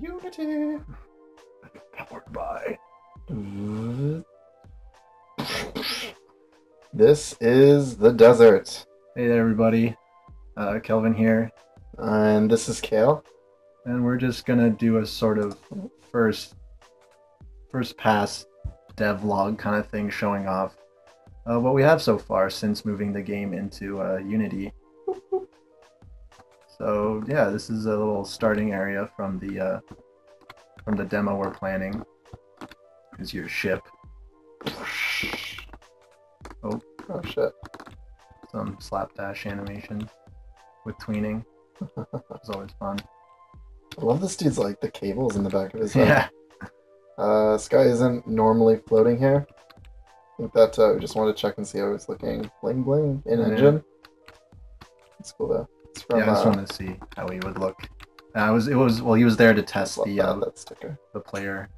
Unity. Powered by. This is the Desert. Hey there, everybody. Kelvin here, And this is Kale. and we're just gonna do a sort of first pass devlog kind of thing, showing off what we have so far since moving the game into Unity. So yeah, this is a little starting area from the demo we're planning. Is your ship? Oh shit. Some slapdash animation with tweening. It's always fun. I love this dude's like the cables in the back of his head. Yeah. This guy isn't normally floating here. I think that we just wanted to check and see how he's looking. Bling bling in engine. It's cool though. It's from, yeah, I just wanted to see how he would look. He was there to test that sticker. the player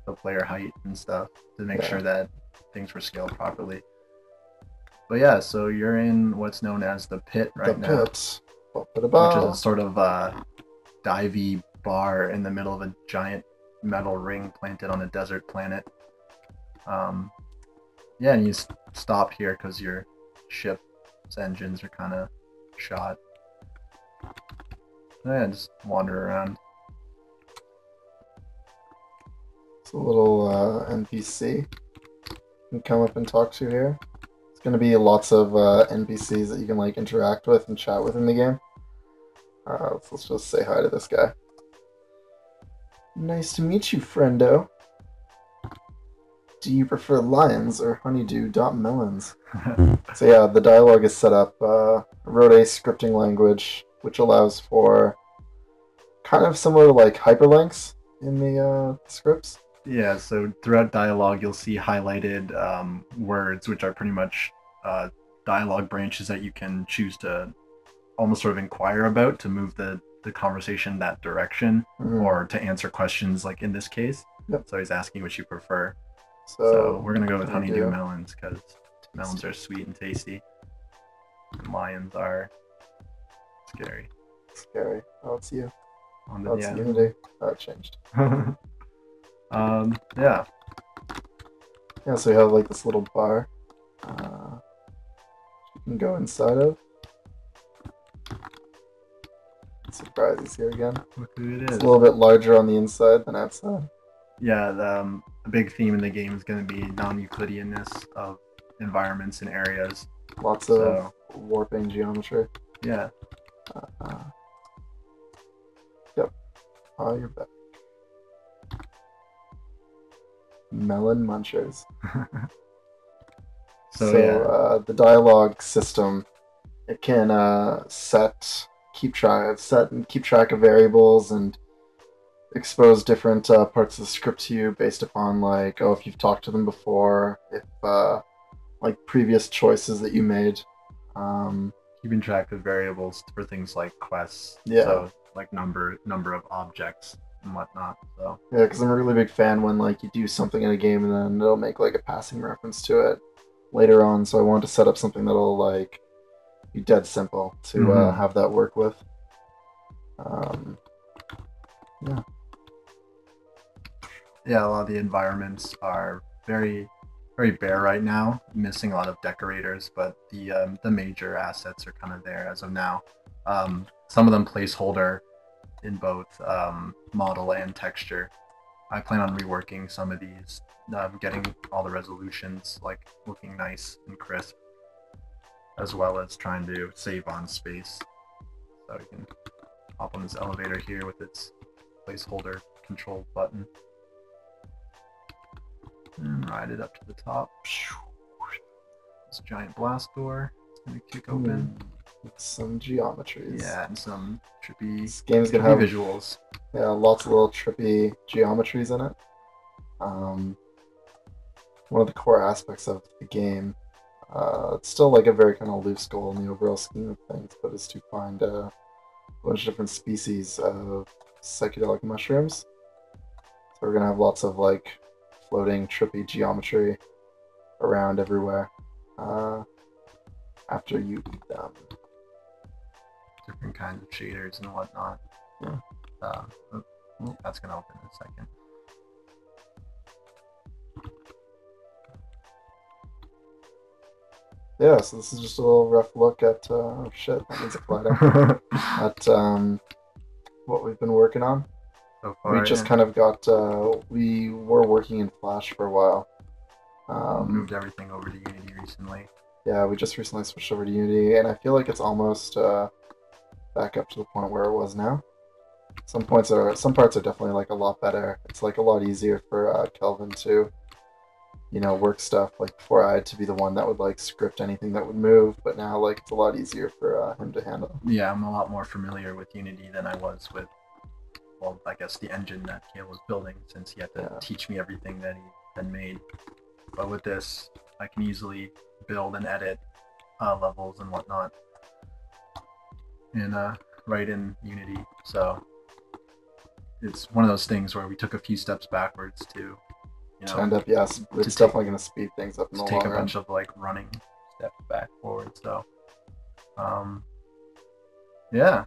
height and stuff to make sure that things were scaled properly. But yeah, so you're in what's known as the pit right now, which is a sort of divey bar in the middle of a giant metal ring planted on a desert planet. Yeah, and you stop here because your ship's engines are kind of shot. Yeah, just wander around. It's a little NPC you can come up and talk to here. It's going to be lots of NPCs that you can like interact with and chat with in the game. Let's just say hi to this guy. Nice to meet you, friendo. Do you prefer lions or honeydew.melons? So yeah, the dialogue is set up. I wrote a scripting language which allows for kind of similar like hyperlinks in the scripts. Yeah, so throughout dialogue, you'll see highlighted words, which are pretty much dialogue branches that you can choose to almost sort of inquire about to move the conversation that direction, or to answer questions like in this case. Yep. So he's asking which you prefer. So we're going to go with honeydew melons because melons are sweet and tasty. And lions are scary. Scary. Oh, it's you. It's Unity. Oh, it changed. Yeah. Yeah, so you have like this little bar you can go inside of. Surprise, he's here again. Look who it is. It's a little bit larger on the inside than outside. Yeah, a big theme in the game is going to be non-Euclideanness of environments and areas. Lots of warping geometry. Yeah. Yep. Oh, you're back. Melon munchers. So the dialogue system, it can keep track of variables and expose different parts of the script to you based upon like, if you've talked to them before, if like previous choices that you made. Keeping track of variables for things like quests. Yeah. So like number of objects and whatnot. So yeah, because I'm a really big fan when like you do something in a game and then it'll make like a passing reference to it later on. So I want to set up something that'll like be dead simple to have that work with. Yeah, a lot of the environments are very, very bare right now, missing a lot of decorators, but the major assets are kind of there as of now. Some of them placeholder in both model and texture. I plan on reworking some of these, getting all the resolutions like looking nice and crisp, as well as trying to save on space. So you can hop on this elevator here with its placeholder control button and ride it up to the top. This giant blast door is going to kick open. Some geometries. Yeah, and some trippy, this game's gonna have visuals. Yeah, lots of little trippy geometries in it. One of the core aspects of the game, it's still like a very kind of loose goal in the overall scheme of things, but is to find a bunch of different species of psychedelic mushrooms. So we're gonna have lots of like floating trippy geometry around everywhere after you eat them. Different kinds of shaders and whatnot. Yeah. That's gonna open in a second. Yeah, so this is just a little rough look at oh shit, that means colliding. At what we've been working on. So far, We just kind of got we were working in Flash for a while. Moved everything over to Unity recently. Yeah, we just recently switched over to Unity, and I feel like it's almost back up to the point where it was now. Some parts are definitely like a lot better. It's like a lot easier for Kelvin to, you know, work stuff. Like before, I had to be the one that would like script anything that would move, but now like it's a lot easier for him to handle. Yeah, I'm a lot more familiar with Unity than I was with, well, I guess the engine that Kale was building, since he had to teach me everything that he had made. But with this, I can easily build and edit levels and whatnot, and right in Unity. So it's one of those things where we took a few steps backwards to, you know, to end up, yes, it's definitely going to speed things up in the long run. Take a bunch of like running steps back forward. So, yeah.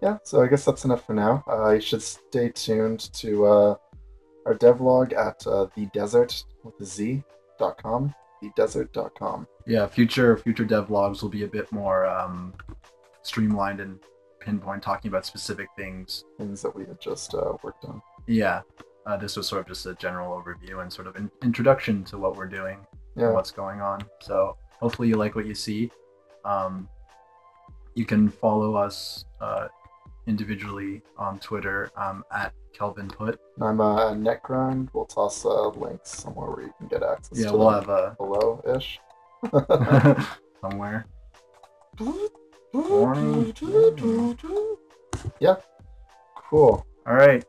Yeah, so I guess that's enough for now. You should stay tuned to our devlog at the Dezert with a Z.com, thedezert.com. Yeah, future devlogs will be a bit more streamlined and pinpoint, talking about specific things that we had just worked on. Yeah, this was sort of just a general overview and sort of an introduction to what we're doing and what's going on. So hopefully you like what you see. You can follow us individually on Twitter at KelvinPut. I'm NetGrind. We'll toss links somewhere where you can get access to we'll have a below-ish. Somewhere. Yeah. Cool. All right.